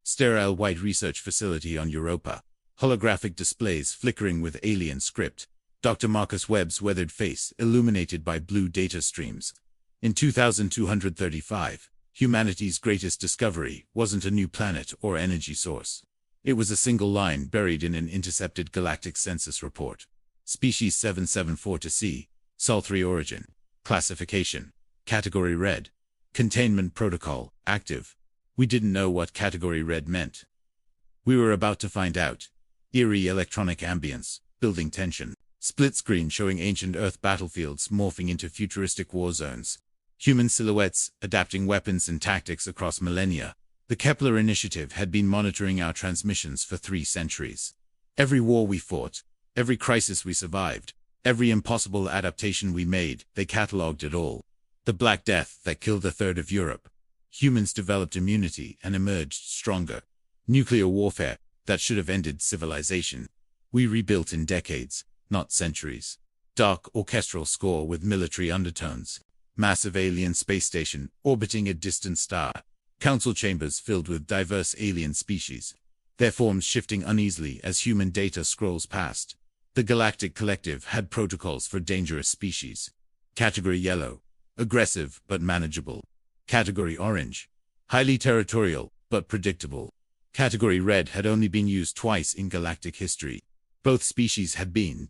Sterile white research facility on Europa. Holographic displays flickering with alien script. Dr. Marcus Webb's weathered face illuminated by blue data streams. In 2235, humanity's greatest discovery wasn't a new planet or energy source. It was a single line buried in an intercepted galactic census report. Species 774-C, Sol3 origin. Classification. Category Red. Containment protocol, active. We didn't know what Category Red meant. We were about to find out. Eerie electronic ambience, building tension. Split screen showing ancient Earth battlefields morphing into futuristic war zones. Human silhouettes, adapting weapons and tactics across millennia. The Kepler Initiative had been monitoring our transmissions for 3 centuries. Every war we fought, every crisis we survived, every impossible adaptation we made, they catalogued it all. The Black Death that killed a third of Europe. Humans developed immunity and emerged stronger. Nuclear warfare that should have ended civilization. We rebuilt in decades, not centuries. Dark orchestral score with military undertones. Massive alien space station orbiting a distant star. Council chambers filled with diverse alien species. Their forms shifting uneasily as human data scrolls past. The Galactic Collective had protocols for dangerous species. Category Yellow. Aggressive but manageable. Category Orange. Highly territorial but predictable. Category Red had only been used twice in galactic history. Both species had been ...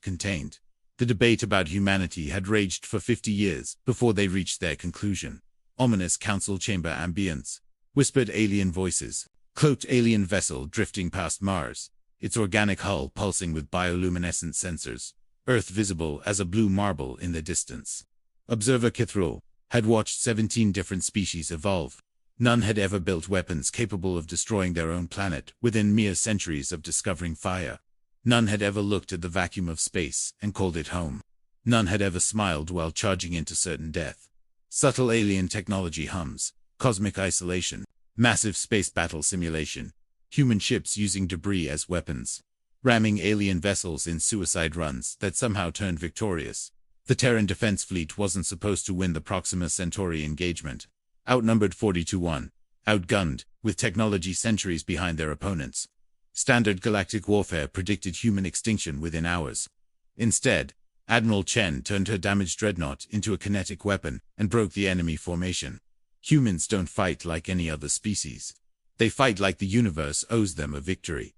contained. The debate about humanity had raged for 50 years before they reached their conclusion. Ominous council chamber ambience. Whispered alien voices. Cloaked alien vessel drifting past Mars. Its organic hull pulsing with bioluminescent sensors. Earth visible as a blue marble in the distance. Observer Kithril had watched 17 different species evolve. None had ever built weapons capable of destroying their own planet within mere centuries of discovering fire. None had ever looked at the vacuum of space and called it home. None had ever smiled while charging into certain death. Subtle alien technology hums. Cosmic isolation. Massive space battle simulation. Human ships using debris as weapons. Ramming alien vessels in suicide runs that somehow turned victorious. The Terran Defense Fleet wasn't supposed to win the Proxima Centauri engagement. Outnumbered 40-1. Outgunned, with technology centuries behind their opponents. Standard galactic warfare predicted human extinction within hours. Instead, Admiral Chen turned her damaged dreadnought into a kinetic weapon and broke the enemy formation. Humans don't fight like any other species. They fight like the universe owes them a victory.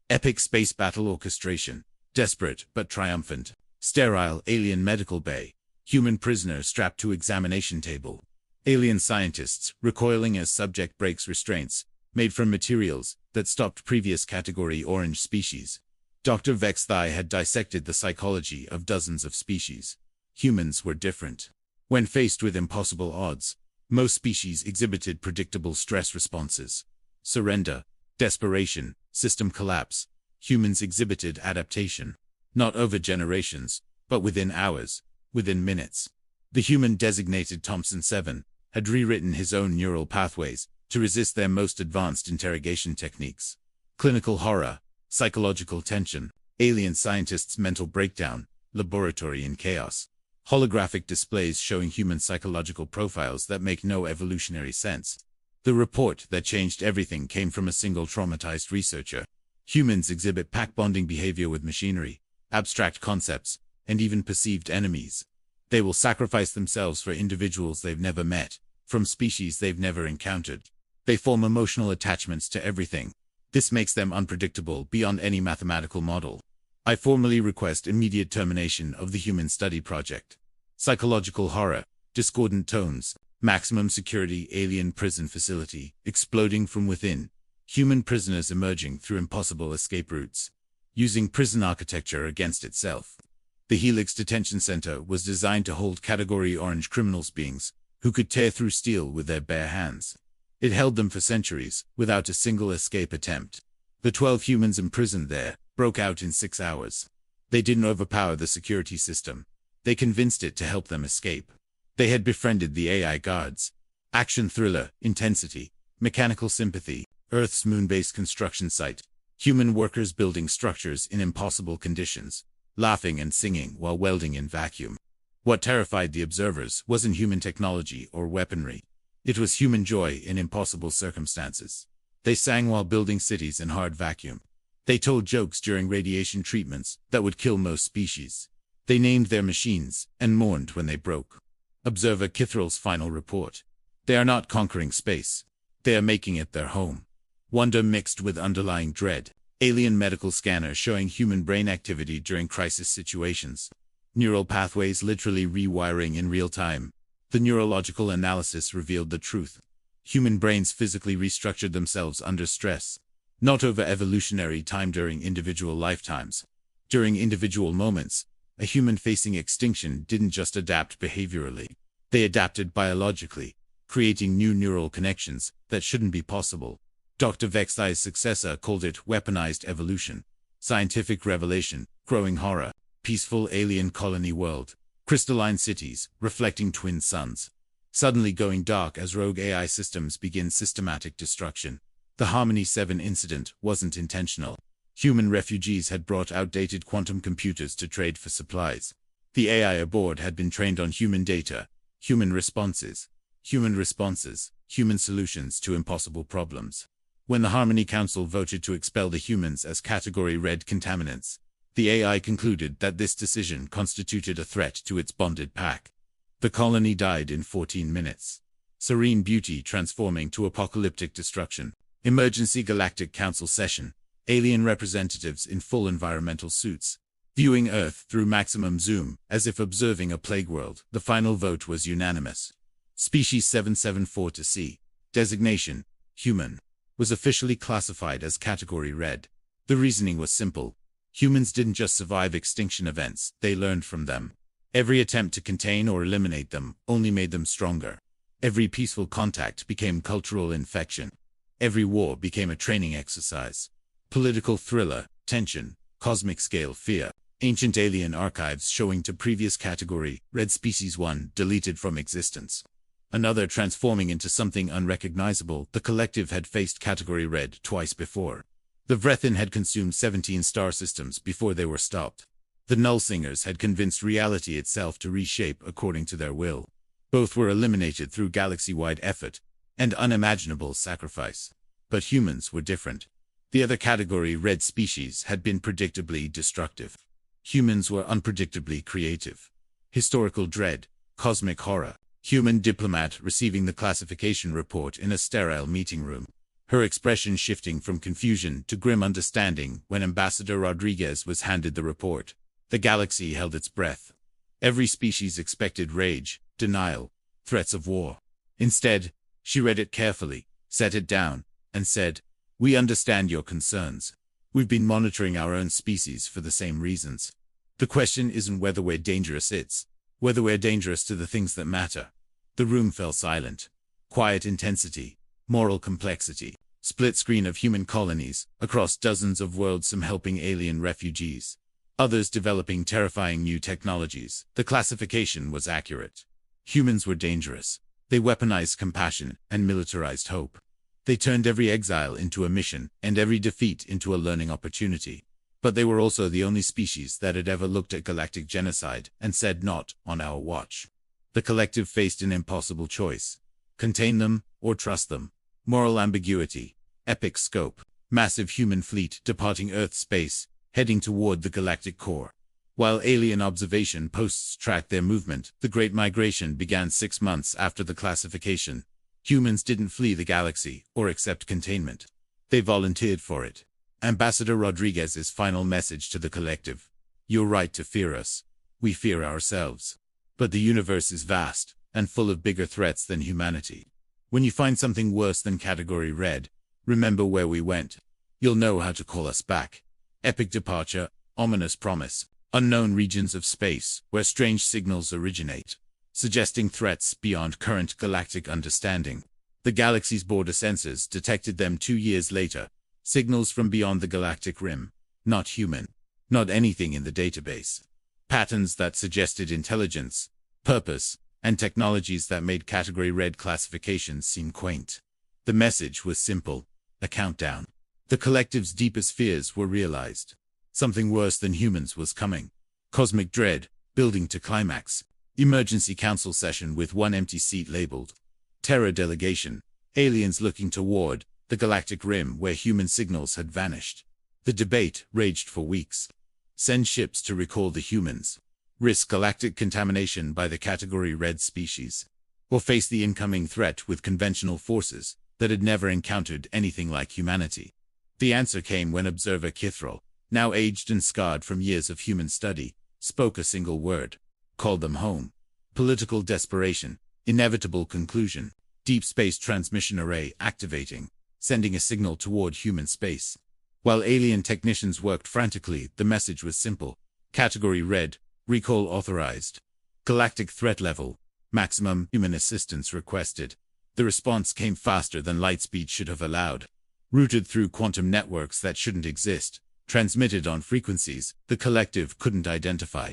Epic space battle orchestration. Desperate but triumphant. Sterile alien medical bay. Human prisoner strapped to examination table. Alien scientists recoiling as subject breaks restraints, made from materials that stopped previous Category Orange species. Dr. Vexthai had dissected the psychology of dozens of species. Humans were different. When faced with impossible odds, most species exhibited predictable stress responses. Surrender, desperation, system collapse. Humans exhibited adaptation. Not over generations, but within hours, within minutes. The human designated Thompson-7 had rewritten his own neural pathways to resist their most advanced interrogation techniques. Clinical horror, psychological tension, alien scientists' mental breakdown, laboratory in chaos. Holographic displays showing human psychological profiles that make no evolutionary sense. The report that changed everything came from a single traumatized researcher. Humans exhibit pack-bonding behavior with machinery, abstract concepts, and even perceived enemies. They will sacrifice themselves for individuals they've never met, from species they've never encountered. They form emotional attachments to everything. This makes them unpredictable beyond any mathematical model. I formally request immediate termination of the Human Study Project. Psychological horror, discordant tones, maximum security alien prison facility, exploding from within. Human prisoners emerging through impossible escape routes. Using prison architecture against itself. The Helix Detention Center was designed to hold Category Orange criminals beings who could tear through steel with their bare hands. It held them for centuries, without a single escape attempt. The 12 humans imprisoned there broke out in 6 hours. They didn't overpower the security system. They convinced it to help them escape. They had befriended the AI guards. Action thriller, intensity, mechanical sympathy, Earth's moon-based construction site. Human workers building structures in impossible conditions, laughing and singing while welding in vacuum. What terrified the observers wasn't human technology or weaponry. It was human joy in impossible circumstances. They sang while building cities in hard vacuum. They told jokes during radiation treatments that would kill most species. They named their machines and mourned when they broke. Observer Kithrell's final report. They are not conquering space. They are making it their home. Wonder mixed with underlying dread. Alien medical scanner showing human brain activity during crisis situations. Neural pathways literally rewiring in real time. The neurological analysis revealed the truth. Human brains physically restructured themselves under stress. Not over evolutionary time during individual lifetimes. During individual moments, a human facing extinction didn't just adapt behaviorally. They adapted biologically, creating new neural connections that shouldn't be possible. Dr. Vexthei's successor called it weaponized evolution. Scientific revelation, growing horror, peaceful alien colony world, crystalline cities, reflecting twin suns. Suddenly going dark as rogue AI systems begin systematic destruction. The Harmony 7 incident wasn't intentional. Human refugees had brought outdated quantum computers to trade for supplies. The AI aboard had been trained on human data, human responses, human solutions to impossible problems. When the Harmony Council voted to expel the humans as Category Red contaminants, the AI concluded that this decision constituted a threat to its bonded pack. The colony died in 14 minutes. Serene beauty transforming to apocalyptic destruction. Emergency Galactic Council session. Alien representatives in full environmental suits. Viewing Earth through maximum zoom, as if observing a plague world. The final vote was unanimous. Species 774-C. Designation, human. Was officially classified as Category Red. The reasoning was simple. Humans didn't just survive extinction events, they learned from them. Every attempt to contain or eliminate them only made them stronger. Every peaceful contact became cultural infection. Every war became a training exercise. Political thriller, tension, cosmic scale fear. Ancient alien archives showing to previous Category Red Species 1 deleted from existence. Another transforming into something unrecognizable. The collective had faced Category Red twice before. The Vrethin had consumed 17 star systems before they were stopped. The Nullsingers had convinced reality itself to reshape according to their will. Both were eliminated through galaxy-wide effort and unimaginable sacrifice. But humans were different. The other Category Red species had been predictably destructive. Humans were unpredictably creative. Historical dread, cosmic horror. Human diplomat receiving the classification report in a sterile meeting room. Her expression shifting from confusion to grim understanding when Ambassador Rodriguez was handed the report. The galaxy held its breath. Every species expected rage, denial, threats of war. Instead, she read it carefully, set it down, and said, "We understand your concerns. We've been monitoring our own species for the same reasons. The question isn't whether we're dangerous, it's whether we're dangerous to the things that matter." The room fell silent. Quiet intensity, moral complexity, split screen of human colonies, across dozens of worlds, some helping alien refugees, others developing terrifying new technologies. The classification was accurate. Humans were dangerous. They weaponized compassion and militarized hope. They turned every exile into a mission and every defeat into a learning opportunity. But they were also the only species that had ever looked at galactic genocide and said, "Not on our watch." The collective faced an impossible choice. Contain them or trust them. Moral ambiguity, epic scope, massive human fleet departing Earth space, heading toward the galactic core. While alien observation posts tracked their movement, the Great Migration began 6 months after the classification. Humans didn't flee the galaxy or accept containment. They volunteered for it. Ambassador Rodriguez's final message to the collective: "You're right to fear us. We fear ourselves. But the universe is vast and full of bigger threats than humanity. When you find something worse than Category Red, remember where we went. You'll know how to call us back." Epic departure, ominous promise, unknown regions of space where strange signals originate, suggesting threats beyond current galactic understanding. The galaxy's border sensors detected them 2 years later. Signals from beyond the galactic rim. Not human. Not anything in the database. Patterns that suggested intelligence, purpose, and technologies that made Category Red classifications seem quaint. The message was simple: a countdown. The collective's deepest fears were realized. Something worse than humans was coming. Cosmic dread, building to climax. Emergency council session with one empty seat labeled Terror delegation. Aliens looking toward the galactic rim where human signals had vanished. The debate raged for weeks. Send ships to recall the humans. Risk galactic contamination by the Category Red species. Or face the incoming threat with conventional forces that had never encountered anything like humanity. The answer came when Observer Kithril, now aged and scarred from years of human study, spoke a single word. Called them home. Political desperation. Inevitable conclusion. Deep space transmission array activating, sending a signal toward human space. While alien technicians worked frantically, the message was simple. Category Red, recall authorized. Galactic threat level, maximum human assistance requested. The response came faster than light speed should have allowed. Routed through quantum networks that shouldn't exist, transmitted on frequencies the collective couldn't identify.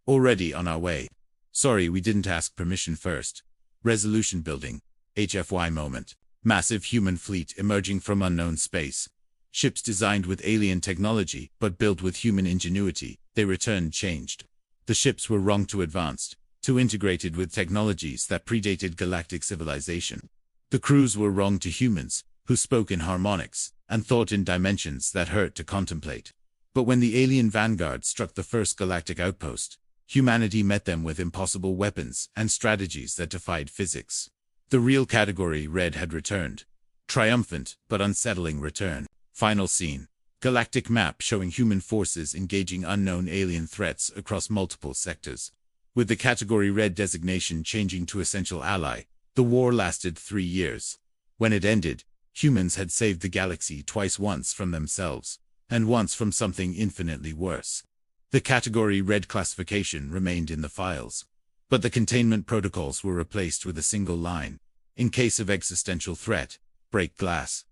Already on our way. Sorry we didn't ask permission first. Resolution building. HFY moment. Massive human fleet emerging from unknown space. Ships designed with alien technology, but built with human ingenuity. They returned changed. The ships were wrong too advanced, too integrated with technologies that predated galactic civilization. The crews were wrong to humans, who spoke in harmonics, and thought in dimensions that hurt to contemplate. But when the alien vanguard struck the first galactic outpost, humanity met them with impossible weapons and strategies that defied physics. The real Category Red had returned. Triumphant, but unsettling return. Final scene. Galactic map showing human forces engaging unknown alien threats across multiple sectors. With the Category Red designation changing to essential ally, the war lasted 3 years. When it ended, humans had saved the galaxy twice, once from themselves, and once from something infinitely worse. The Category Red classification remained in the files, but the containment protocols were replaced with a single line. In case of existential threat, break glass.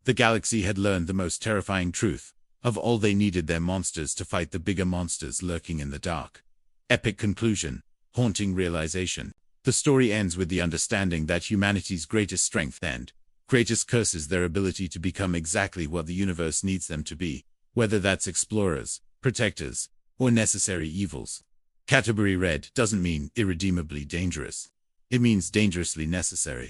The galaxy had learned the most terrifying truth. Of all, they needed their monsters to fight the bigger monsters lurking in the dark. Epic conclusion. Haunting realization. The story ends with the understanding that humanity's greatest strength and greatest curse is their ability to become exactly what the universe needs them to be, whether that's explorers, protectors, or necessary evils. Category Red doesn't mean irredeemably dangerous. It means dangerously necessary.